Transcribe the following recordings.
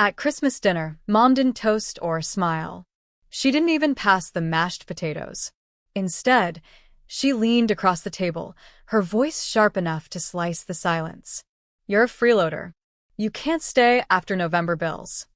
At Christmas dinner, Mom didn't toast or smile. She didn't even pass the mashed potatoes. Instead, she leaned across the table, her voice sharp enough to slice the silence. "You're a freeloader. You can't stay after November bills."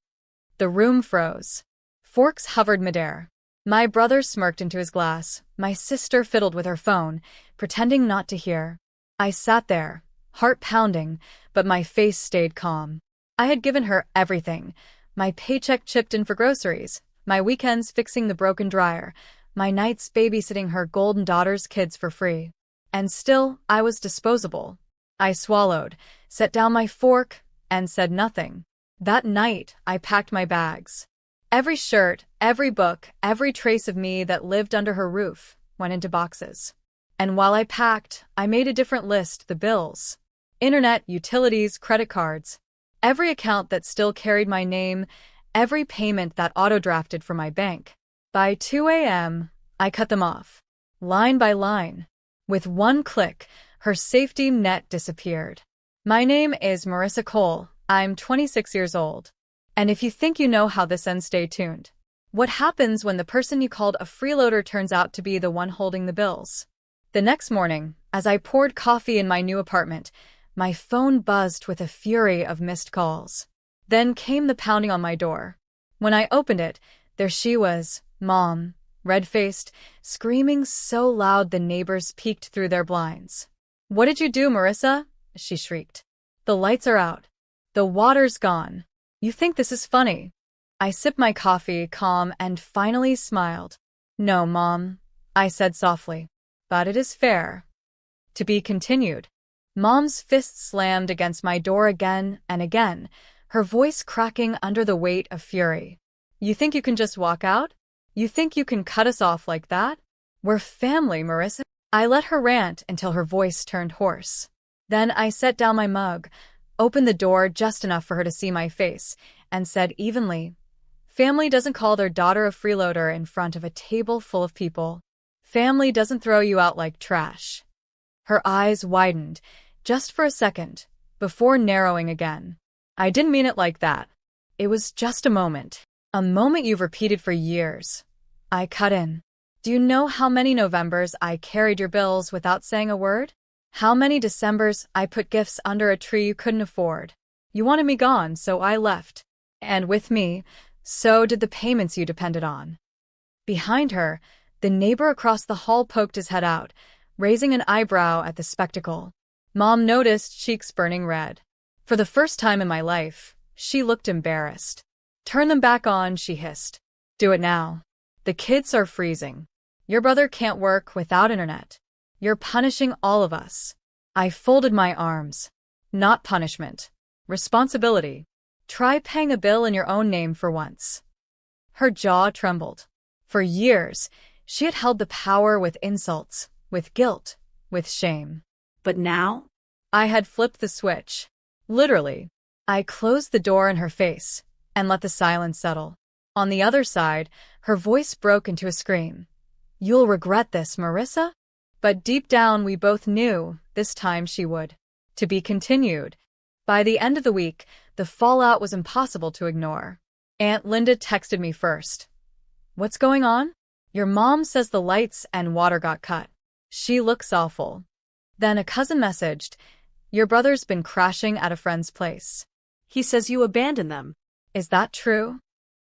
The room froze. Forks hovered midair. My brother smirked into his glass. My sister fiddled with her phone, pretending not to hear. I sat there, heart pounding, but my face stayed calm. I had given her everything. My paycheck chipped in for groceries, my weekends fixing the broken dryer, my nights babysitting her golden daughter's kids for free. And still, I was disposable. I swallowed, set down my fork, and said nothing. That night, I packed my bags. Every shirt, every book, every trace of me that lived under her roof went into boxes. And while I packed, I made a different list: the bills. Internet, utilities, credit cards. Every account that still carried my name, every payment that auto-drafted from my bank. By 2 a.m., I cut them off, line by line. With one click, her safety net disappeared. My name is Marissa Cole. I'm 26 years old. And if you think you know how this ends, stay tuned. What happens when the person you called a freeloader turns out to be the one holding the bills? The next morning, as I poured coffee in my new apartment, my phone buzzed with a fury of missed calls. Then came the pounding on my door. When I opened it, there she was, Mom, red-faced, screaming so loud the neighbors peeked through their blinds. "What did you do, Marissa?" she shrieked. "The lights are out. The water's gone. You think this is funny?" I sipped my coffee, calm, and finally smiled. "No, Mom," I said softly. "But it is fair." To be continued. Mom's fist slammed against my door again and again, her voice cracking under the weight of fury. "You think you can just walk out? You think you can cut us off like that? We're family, Marissa." I let her rant until her voice turned hoarse. Then I set down my mug, opened the door just enough for her to see my face, and said evenly, "Family doesn't call their daughter a freeloader in front of a table full of people. Family doesn't throw you out like trash." Her eyes widened, just for a second, before narrowing again. "I didn't mean it like that. It was just a moment. A moment you've repeated for years." I cut in. "Do you know how many Novembers I carried your bills without saying a word? How many Decembers I put gifts under a tree you couldn't afford? You wanted me gone, so I left. And with me, so did the payments you depended on." Behind her, the neighbor across the hall poked his head out, raising an eyebrow at the spectacle. Mom noticed, cheeks burning red. For the first time in my life, she looked embarrassed. "Turn them back on," she hissed. "Do it now. The kids are freezing. Your brother can't work without internet. You're punishing all of us." I folded my arms. "Not punishment. Responsibility. Try paying a bill in your own name for once." Her jaw trembled. For years, she had held the power with insults, with guilt, with shame. But now? I had flipped the switch. Literally. I closed the door in her face and let the silence settle. On the other side, her voice broke into a scream. "You'll regret this, Marissa." But deep down we both knew this time she would. To be continued. By the end of the week, the fallout was impossible to ignore. Aunt Linda texted me first. "What's going on?" "Your mom says the lights and water got cut. She looks awful." Then a cousin messaged, "Your brother's been crashing at a friend's place. He says you abandoned them." Is that true?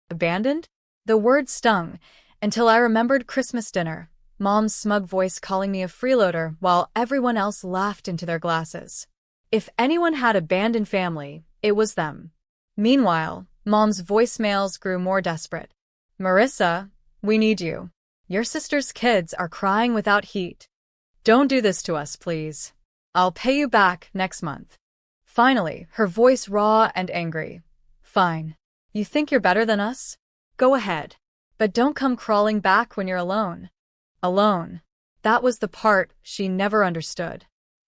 Abandoned? The word stung, until I remembered Christmas dinner, Mom's smug voice calling me a freeloader while everyone else laughed into their glasses. If anyone had abandoned family, it was them. Meanwhile, Mom's voicemails grew more desperate. "Marissa, we need you. Your sister's kids are crying without heat. Don't do this to us, please. I'll pay you back next month." Finally, her voice raw and angry. "Fine. You think you're better than us? Go ahead. But don't come crawling back when you're alone." Alone. That was the part she never understood.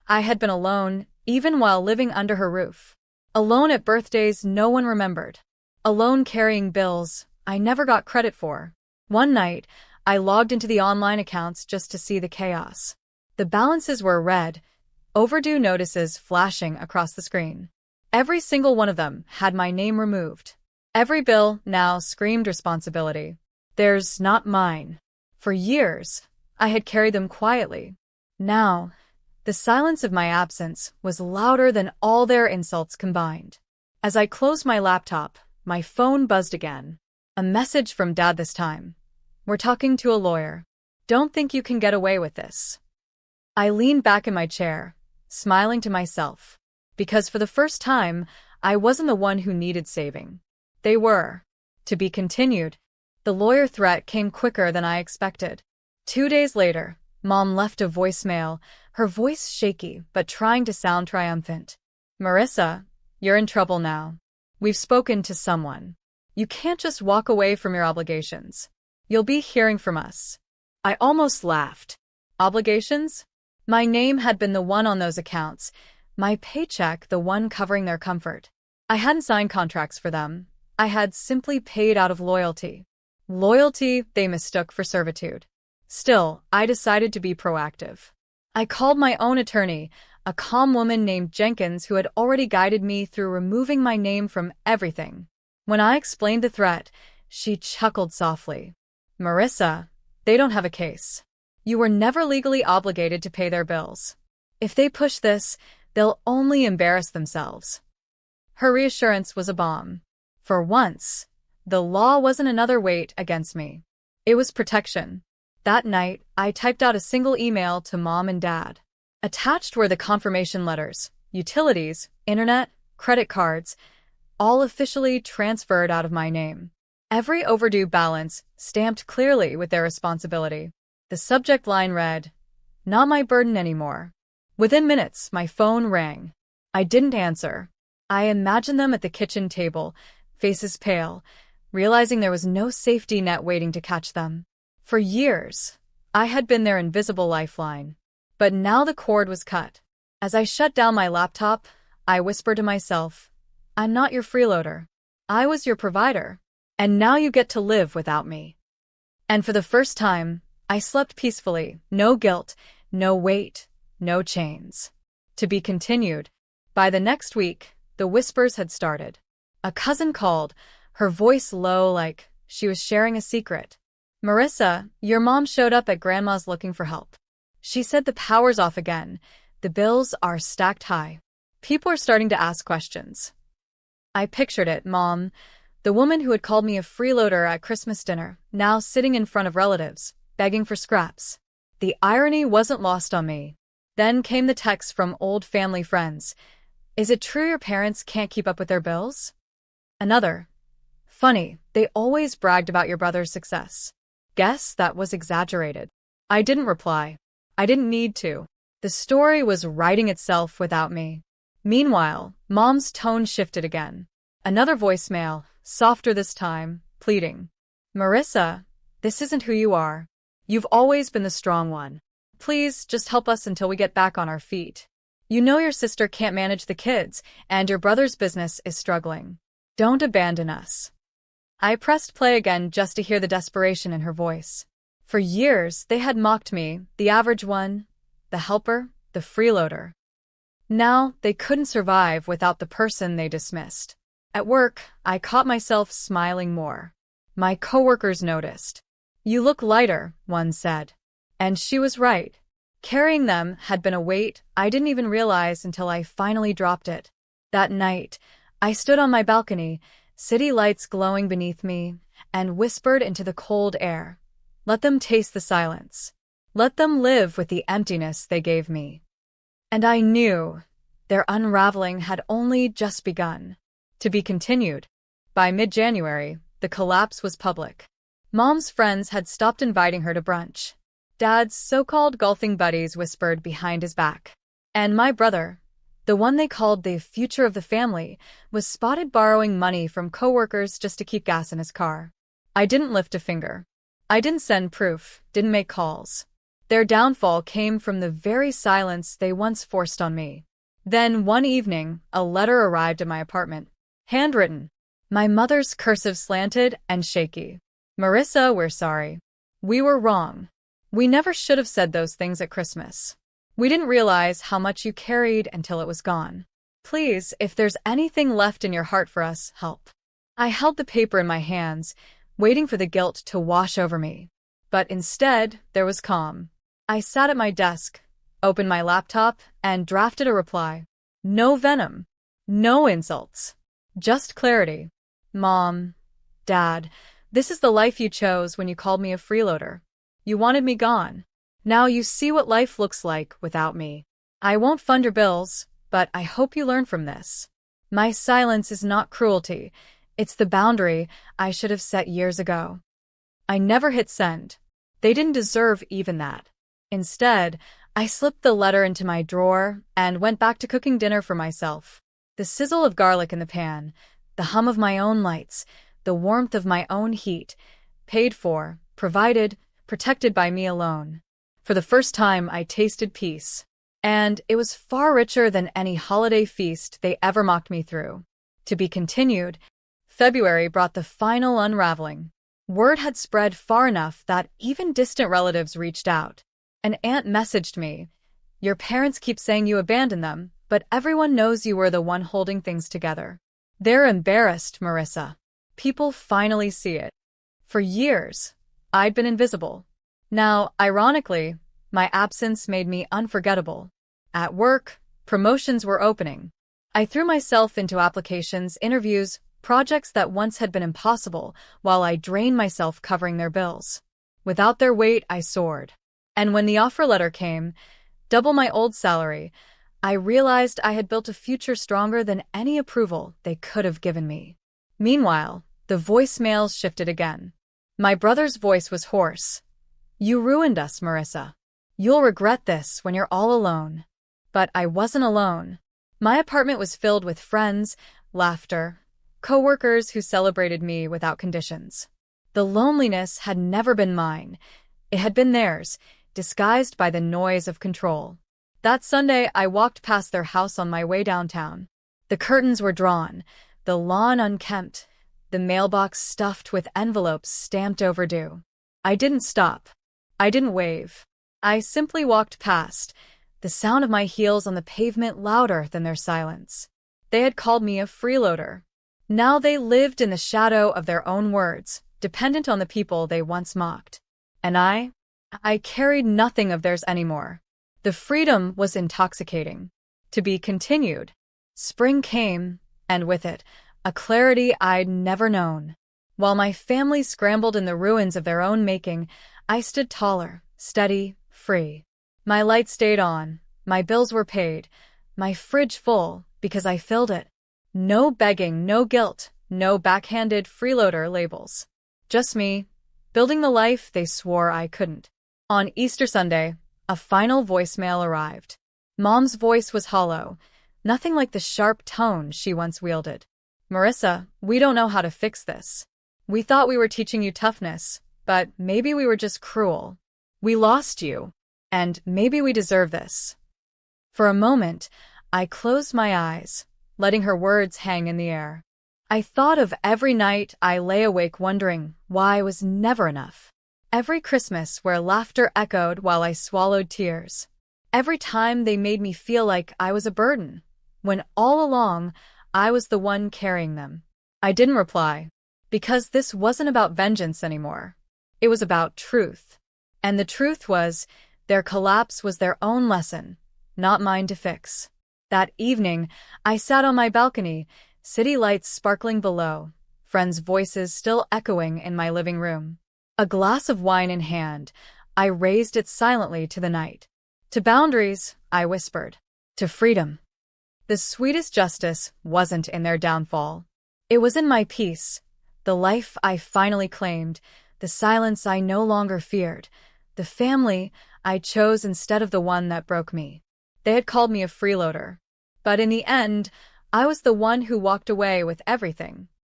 I had been alone, even while living under her roof. Alone at birthdays no one remembered. Alone carrying bills I never got credit for. One night, I logged into the online accounts just to see the chaos. The balances were red, overdue notices flashing across the screen. Every single one of them had my name removed. Every bill now screamed responsibility. Theirs, not mine. For years, I had carried them quietly. Now, the silence of my absence was louder than all their insults combined. As I closed my laptop, my phone buzzed again. A message from Dad this time. "We're talking to a lawyer. Don't think you can get away with this." I leaned back in my chair, smiling to myself, because for the first time, I wasn't the one who needed saving. They were. To be continued. The lawyer threat came quicker than I expected. 2 days later, Mom left a voicemail, her voice shaky but trying to sound triumphant. "Marissa, you're in trouble now. We've spoken to someone. You can't just walk away from your obligations. You'll be hearing from us." I almost laughed. Obligations? My name had been the one on those accounts, my paycheck the one covering their comfort. I hadn't signed contracts for them. I had simply paid out of loyalty. Loyalty they mistook for servitude. Still, I decided to be proactive. I called my own attorney, a calm woman named Jenkins who had already guided me through removing my name from everything. When I explained the threat, she chuckled softly. "Marissa, they don't have a case. You were never legally obligated to pay their bills. If they push this, they'll only embarrass themselves." Her reassurance was a balm. For once, the law wasn't another weight against me. It was protection. That night, I typed out a single email to Mom and Dad. Attached were the confirmation letters, utilities, internet, credit cards, all officially transferred out of my name. Every overdue balance stamped clearly with their responsibility. The subject line read, "Not my burden anymore." Within minutes, my phone rang. I didn't answer. I imagined them at the kitchen table, faces pale, realizing there was no safety net waiting to catch them. For years, I had been their invisible lifeline. But now the cord was cut. As I shut down my laptop, I whispered to myself, "I'm not your freeloader. I was your provider. And now you get to live without me." And for the first time, I slept peacefully, no guilt, no weight, no chains. To be continued. By the next week, the whispers had started. A cousin called, her voice low like she was sharing a secret. "Marissa, your mom showed up at Grandma's looking for help. She said the power's off again. The bills are stacked high. People are starting to ask questions." I pictured it, Mom, the woman who had called me a freeloader at Christmas dinner, now sitting in front of relatives, begging for scraps. The irony wasn't lost on me. Then came the text from old family friends. "Is it true your parents can't keep up with their bills?" Another. "Funny, they always bragged about your brother's success. Guess that was exaggerated." I didn't reply. I didn't need to. The story was writing itself without me. Meanwhile, Mom's tone shifted again. Another voicemail, softer this time, pleading. "Marissa, this isn't who you are. You've always been the strong one. Please just help us until we get back on our feet. You know your sister can't manage the kids, and your brother's business is struggling. Don't abandon us." I pressed play again just to hear the desperation in her voice. For years, they had mocked me, the average one, the helper, the freeloader. Now, they couldn't survive without the person they dismissed. At work, I caught myself smiling more. My coworkers noticed. "You look lighter," one said. And she was right. Carrying them had been a weight I didn't even realize until I finally dropped it. That night, I stood on my balcony, city lights glowing beneath me, and whispered into the cold air. Let them taste the silence. Let them live with the emptiness they gave me. And I knew their unraveling had only just begun. To be continued. By mid-January, the collapse was public. Mom's friends had stopped inviting her to brunch. Dad's so-called golfing buddies whispered behind his back. And my brother, the one they called the future of the family, was spotted borrowing money from coworkers just to keep gas in his car. I didn't lift a finger. I didn't send proof, didn't make calls. Their downfall came from the very silence they once forced on me. Then one evening, a letter arrived at my apartment. Handwritten. My mother's cursive slanted and shaky. "Marissa, we're sorry. We were wrong. We never should have said those things at Christmas. We didn't realize how much you carried until it was gone. Please, if there's anything left in your heart for us, help. I held the paper in my hands, waiting for the guilt to wash over me. But instead, there was calm. I sat at my desk, opened my laptop, and drafted a reply. No venom. No insults. Just clarity. Mom, Dad, this is the life you chose when you called me a freeloader. You wanted me gone. Now you see what life looks like without me. I won't fund your bills, but I hope you learn from this. My silence is not cruelty. It's the boundary I should have set years ago. I never hit send. They didn't deserve even that. Instead, I slipped the letter into my drawer and went back to cooking dinner for myself. The sizzle of garlic in the pan, the hum of my own lights, the warmth of my own heat, paid for, provided, protected by me alone. For the first time, I tasted peace. And it was far richer than any holiday feast they ever mocked me through. To be continued, February brought the final unraveling. Word had spread far enough that even distant relatives reached out. An aunt messaged me, "Your parents keep saying you abandoned them, but everyone knows you were the one holding things together." They're embarrassed, Marissa. People finally see it. For years, I'd been invisible. Now, ironically, my absence made me unforgettable. At work, promotions were opening. I threw myself into applications, interviews, projects that once had been impossible, while I drained myself covering their bills. Without their weight, I soared. And when the offer letter came, double my old salary, I realized I had built a future stronger than any approval they could have given me. Meanwhile, the voicemails shifted again. My brother's voice was hoarse. "You ruined us, Marissa. You'll regret this when you're all alone." But I wasn't alone. My apartment was filled with friends, laughter, coworkers who celebrated me without conditions. The loneliness had never been mine. It had been theirs, disguised by the noise of control. That Sunday, I walked past their house on my way downtown. The curtains were drawn, the lawn unkempt, the mailbox stuffed with envelopes stamped overdue. I didn't stop. I didn't wave. I simply walked past, the sound of my heels on the pavement louder than their silence. They had called me a freeloader. Now they lived in the shadow of their own words, dependent on the people they once mocked. And I carried nothing of theirs anymore. The freedom was intoxicating. To be continued. Spring came, and with it, a clarity I'd never known. While my family scrambled in the ruins of their own making, I stood taller, steady, free. My light stayed on, my bills were paid, my fridge full because I filled it. No begging, no guilt, no backhanded freeloader labels. Just me, building the life they swore I couldn't. On Easter Sunday, a final voicemail arrived. Mom's voice was hollow, nothing like the sharp tone she once wielded. "Marissa, we don't know how to fix this. We thought we were teaching you toughness, but maybe we were just cruel. We lost you, and maybe we deserve this." For a moment, I closed my eyes, letting her words hang in the air. I thought of every night I lay awake wondering why I was never enough. Every Christmas where laughter echoed while I swallowed tears. Every time they made me feel like I was a burden, when all along I was the one carrying them. I didn't reply, because this wasn't about vengeance anymore. It was about truth. And the truth was, their collapse was their own lesson, not mine to fix. That evening, I sat on my balcony, city lights sparkling below, friends' voices still echoing in my living room. A glass of wine in hand, I raised it silently to the night. To boundaries, I whispered. To freedom. The sweetest justice wasn't in their downfall. It was in my peace, the life I finally claimed, the silence I no longer feared, the family I chose instead of the one that broke me. They had called me a freeloader. But in the end, I was the one who walked away with everything.